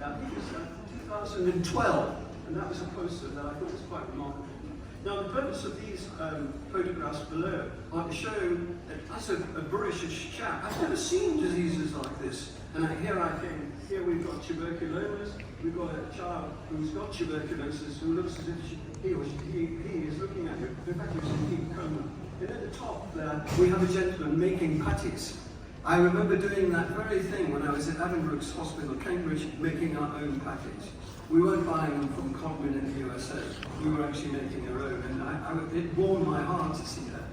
I think it was 2012, and that was a poster that I thought was quite remarkable. Now, the purpose of these photographs below are to show that as a British chap, I've never seen diseases like this. And here we've got tuberculosis, we've got a child who's got tuberculosis who looks as if he is looking at you. In fact, he's in deep coma. And at the top there, we have a gentleman making patties. I remember doing that very thing when I was at Addenbrooke's Hospital, Cambridge, making our own patties. We weren't buying them from Codman in the USA. We were actually making our own, and it warmed my heart to see that.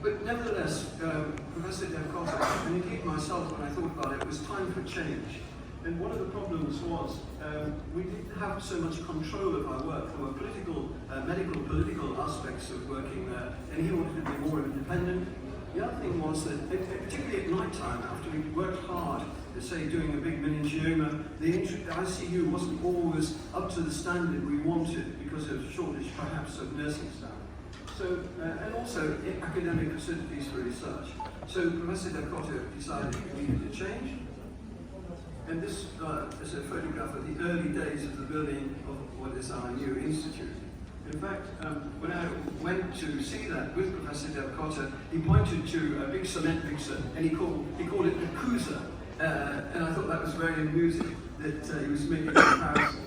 But nevertheless, Professor Delcotta, and indeed myself, when I thought about it, it was time for change. And one of the problems was we didn't have so much control of our work. There were medical, political aspects of working there, and he wanted to be more independent. The other thing was that, particularly at night time, after we worked hard, say doing a big meningioma, the ICU wasn't always up to the standard we wanted because of shortage, perhaps, of nursing staff. So, and also academic facilities for research. So Professor Delcotta decided we needed to change. And this is a photograph of the early days of the building of what is our new institute. In fact, when I went to see that with Professor Delcotta, he pointed to a big cement mixer and he called it the Cruiser. And I thought that was very amusing that he was making a comparison.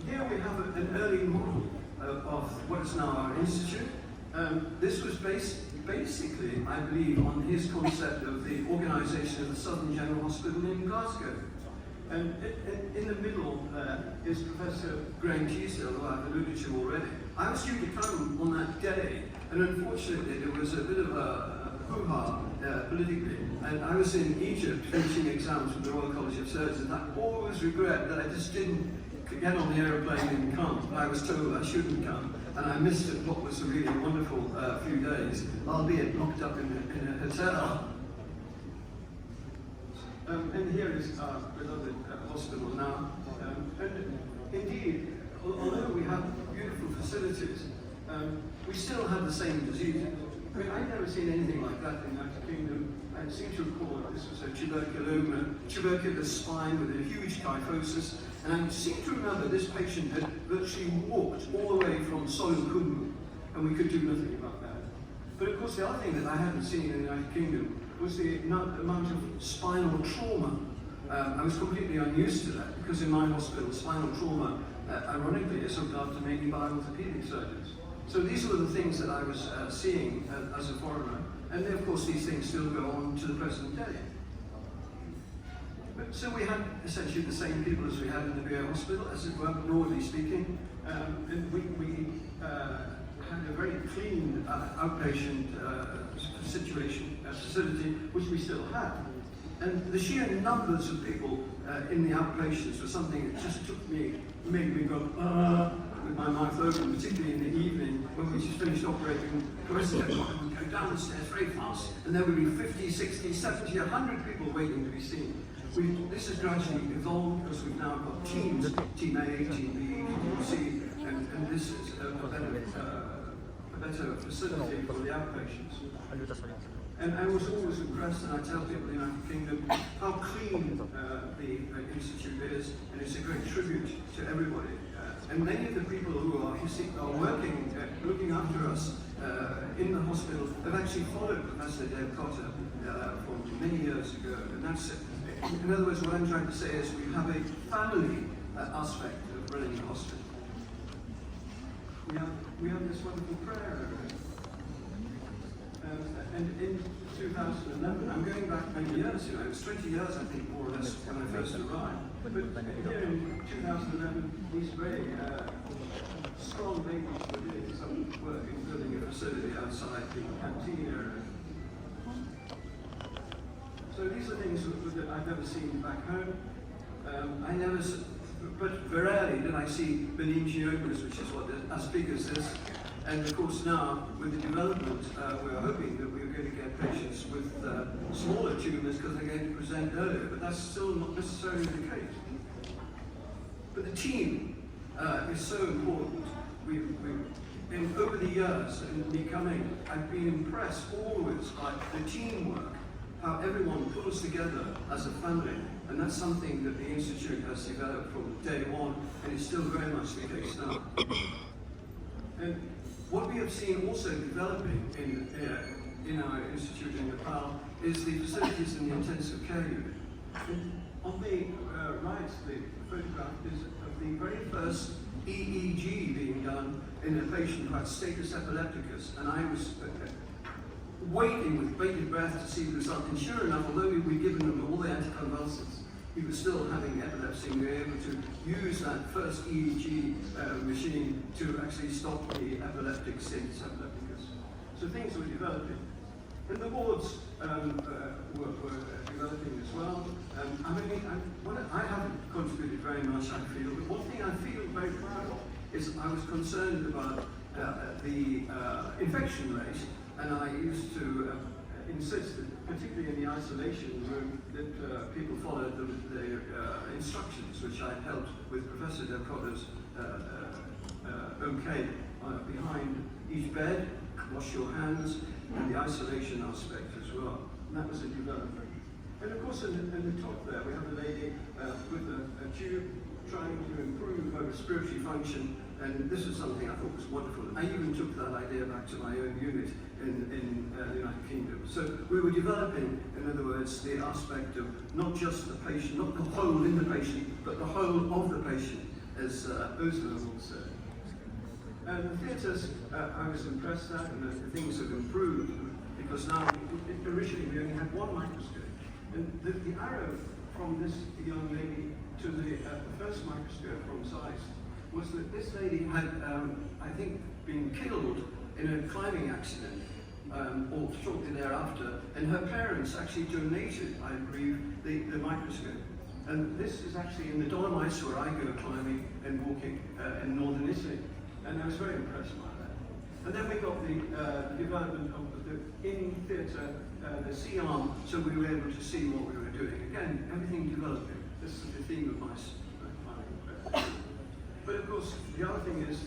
Here we have an early model of what is now our institute. This was basically, I believe, on his concept of the organisation of the Southern General Hospital in Glasgow. And in the middle is Professor Graham Teasdale, who I've alluded to already. I was due to come on that day, and unfortunately there was a bit of a hoo-ha politically. And I was in Egypt finishing exams with the Royal College of Surgeons. I always regret that I just didn't get on the aeroplane and come. I was told I shouldn't come, and I missed what was a really wonderful few days, albeit locked up in a hotel. And here is our beloved hospital now. And indeed, although we have beautiful facilities, we still have the same diseases. I mean, I've never seen anything like that in the United Kingdom. I seem to recall that this was a tuberculous spine with a huge kyphosis. And I seem to remember this patient had virtually walked all the way from Solukhumbu, and we could do nothing about that. But of course, the other thing that I hadn't seen in the United Kingdom was the amount of spinal trauma. I was completely unused to that, because in my hospital, spinal trauma, ironically, is looked after mainly by orthopedic surgeons. So these were the things that I was seeing as a foreigner, and then, of course, these things still go on to the present day. But, so we had essentially the same people as we had in the VA hospital, as it were, broadly speaking, and we had a very clean outpatient facility, which we still have. And the sheer numbers of people in the outpatients was something that just made me go, with my mouth open, particularly in the evening when we just finished operating. Professor Delcotta would go down the stairs very fast, and there would be 50, 60, 70, 100 people waiting to be seen. This has gradually evolved because we've now got teams, Team A, Team B, Team C, and this is a better facility for the outpatients. And I was always impressed, and I tell people in the United Kingdom how clean the institute is, and it's a great tribute to everybody. And many of the people who are working, looking after us in the hospital, have actually followed Professor Delcotta from many years ago, and that's it. In other words, what I'm trying to say is we have a family aspect of running a hospital. We have this wonderful prayer. And in 2011, I'm going back many years, it was 20 years, I think, more or less, when I first arrived. But here in 2011, these very strong ladies were doing some work in building a facility outside the canteen area. So these are things that I've never seen back home. But very rarely did I see meningiomas, which is what as big as this. And of course now, with the development, we're hoping that we're going to get patients with smaller tumours because they're going to present earlier, but that's still not necessarily the case. But the team is so important. Over the years, I've been impressed always by the teamwork, how everyone put close together as a family, and that's something that the Institute has developed from day one, and it's still very much the case now. And what we have seen also developing in our institute in Nepal is the facilities in the intensive care unit. And on the right, the photograph is of the very first EEG being done in a patient who had status epilepticus, and I was waiting with bated breath to see the result. And sure enough, although we'd given them all the anticonvulsants, he was still having epilepsy, and we were able to use that first EEG machine to actually stop the epileptic status epilepticus. So things were developing. And the wards were developing as well. I haven't contributed very much, I feel, but one thing I feel very proud of is I was concerned about the infection rate, and I used to insist that, particularly in the isolation room, that people followed the instructions which I helped with Professor Delcotta's OK behind each bed, wash your hands, and the isolation aspect as well. And that was a development. And of course, in the top there, we have a lady with a tube trying to improve her respiratory function, and this is something I thought was wonderful. I even took that idea back to my own unit in the United Kingdom. So we were developing, in other words, the aspect of not just the patient, not the whole in the patient, but the whole of the patient, as Osler said. And the theatres, I was impressed at, and the things have improved, because now, originally we only had one microscope. And the arrow from this young lady to the first microscope from Zeiss was that this lady had, I think, been killed in a climbing accident, or shortly thereafter, and her parents actually donated, I believe, the microscope. And this is actually in the Dolomites where I go climbing and walking in northern Italy. And I was very impressed by that. And then we got the development of the in-theatre, the C-arm, so we were able to see what we were doing. Again, everything developing. This is the theme of my impression. But of course, the other thing is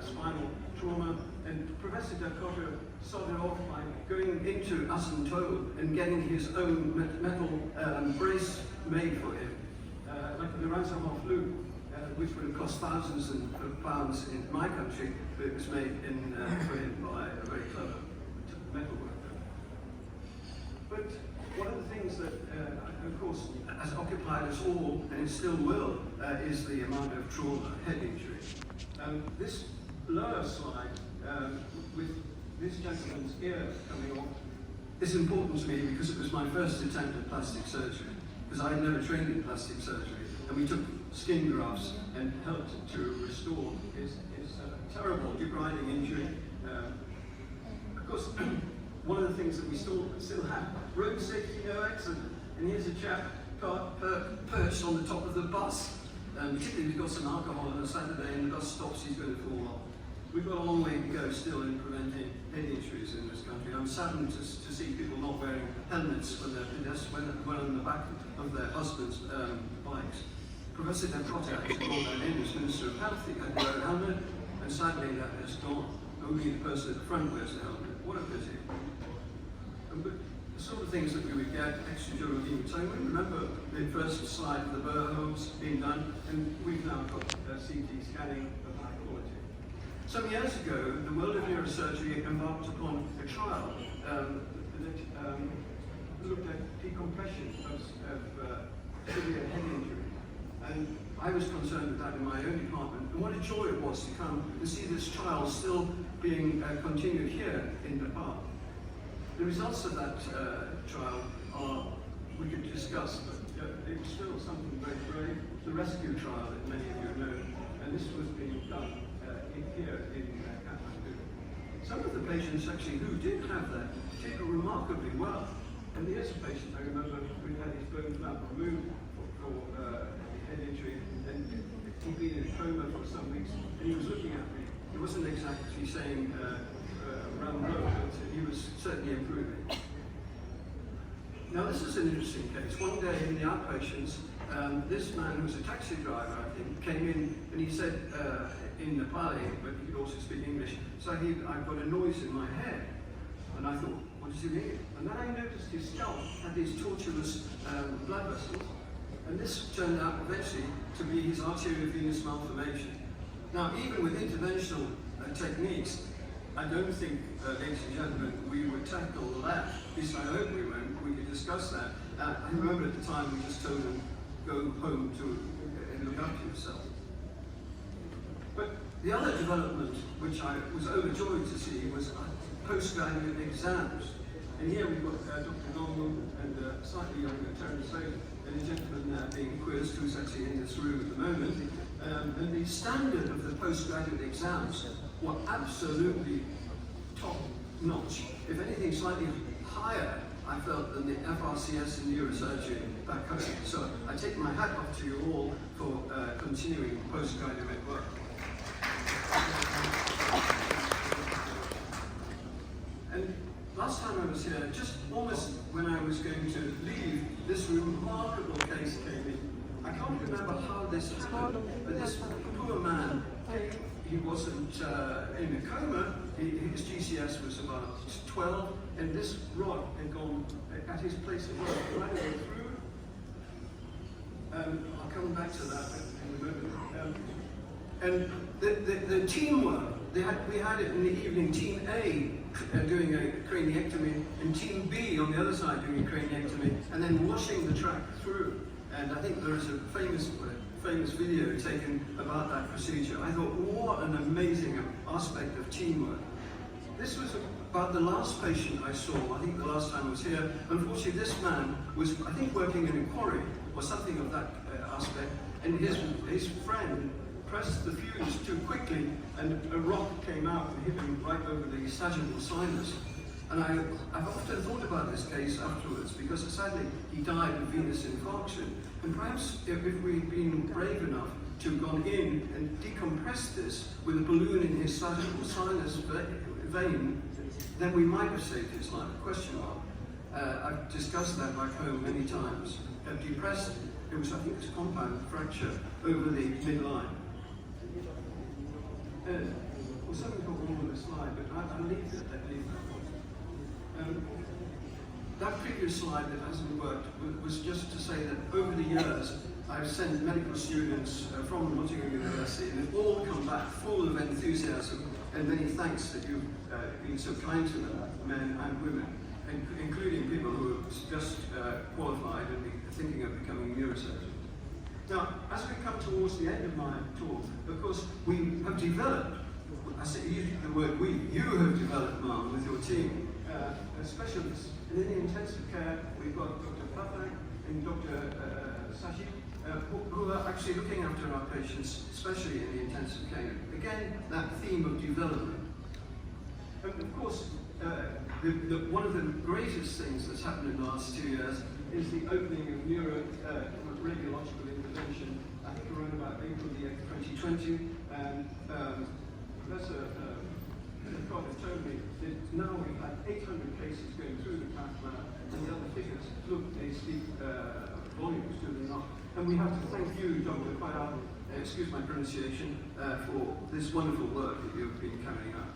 spinal trauma, and Professor Delcotta started off by going into Asyntole and getting his own metal brace made for him, like the Ransohoff loop, which would have cost thousands of pounds in my country, but it was made for him by a very clever metal worker. But one of the things that, of course, has occupied us all, and it still will, is the amount of trauma, head injury. This lower slide, with this gentleman's ear coming off, is important to me because it was my first attempt at plastic surgery, because I had never trained in plastic surgery, and we took skin grafts and helped to restore his terrible debriding injury. Of course, one of the things that we still have, road safety, no accident. And here's a chap perched on the top of the bus. Particularly if he's got some alcohol on a Saturday and the bus stops, he's going to fall off. We've got a long way to go still in preventing head injuries in this country. I'm saddened to see people not wearing helmets when they're on the back of their husbands' bikes. Professor Delcotta actually called that in as Minister of Health. He had to wear a helmet, and sadly that has gone. Only the person at the front wears a helmet. What a pity. But the sort of things that we would get, extradural hematoma. Remember the first slide of the burr holes being done, and we've now got CT scanning of high quality. Some years ago, the World of Neurosurgery embarked upon a trial that looked at decompression of severe head injury. And I was concerned with that in my own department. And what a joy it was to come and see this trial still being continued here in Nepal. The results of that trial we could discuss, but it was still something very brave. The rescue trial that many of you know, and this was being done here in Kathmandu. Some of the patients actually who did have that did remarkably well. And here's a patient I remember who had his bone flap removed for head injury, and he'd been in a coma for some weeks, and he was looking at me. He wasn't exactly saying around the road, but he was certainly improving. Now this is an interesting case. One day in the outpatients, this man who was a taxi driver, I think, came in and he said in Nepali, but he could also speak English, so I've got a noise in my head. And I thought, What does he mean? And then I noticed his scalp had these tortuous blood vessels, and this turned out eventually to be his arteriovenous malformation. Now, even with interventional techniques, I don't think, ladies and gentlemen, we would tackle that. At least I hope we won't. We could discuss that. I remember at the time we just told him, go home and look after yourself. But the other development, which I was overjoyed to see, was postgraduate exams. And here we've got Dr. Norman and slightly younger Terence Slade, and a gentleman being quizzed who's actually in this room at the moment. And the standard of the postgraduate exams were absolutely top-notch. If anything, slightly higher, I felt, than the FRCS in neurosurgery back home. So I take my hat off to you all for continuing postgraduate work. And last time I was here, just almost when I was going to leave, this remarkable case came in. I can't remember how this happened, but this poor man, he wasn't in a coma. His GCS was about 12, and this rod had gone at his place of work right away through. I'll come back to that in a moment. And the teamwork, we had it in the evening, Team A doing a craniectomy, and Team B on the other side doing a craniectomy, and then washing the track through. And I think there is a famous video taken about that procedure. I thought, what an amazing aspect of teamwork. This was about the last patient I saw, I think the last time I was here. Unfortunately, this man was, I think, working in a quarry or something of that aspect, and his friend pressed the fuse too quickly, and a rock came out and hit him right over the sagittal sinus. And I've often thought about this case afterwards, because sadly he died of venous infarction. And perhaps if we'd been brave enough to have gone in and decompressed this with a balloon in his sagittal sinus vein, then we might have saved his life. Question mark. I've discussed that back home many times. Depressed, I think it was compound fracture over the midline. Well, something's got wrong with the slide, but I'll leave that. That previous slide that hasn't worked was just to say that over the years I've sent medical students from Nottingham University, and they've all come back full of enthusiasm and many thanks that you've been so kind to them, men and women, including people who have just qualified and be thinking of becoming neurosurgeons. Now, as we come towards the end of my talk, of course, we have developed, I say the word we, you have developed, Mark, with your team, specialists. And in the intensive care, we've got Dr. Pathak and Dr. Sashi, who are actually looking after our patients, especially in the intensive care. Again, that theme of development. And of course, one of the greatest things that's happened in the last 2 years is the opening of neuroradiological intervention, I think around about April the 8th, 2020, and Professor Pratt has told me that now we've had 800 cases going through the cath lab, and the other figures, look, they speak volumes to them now. And we have to thank you, Dr. Payal, excuse my pronunciation, for this wonderful work that you've been carrying out.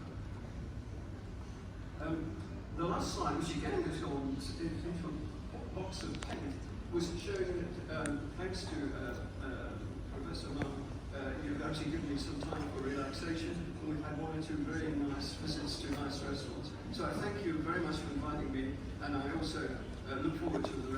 The last slide, which again has gone into a box of paint, was showing that thanks to Professor Mark, you've actually given me some time for relaxation, and we've had 1 or 2 very nice visits to nice restaurants. So I thank you very much for inviting me, and I also look forward to the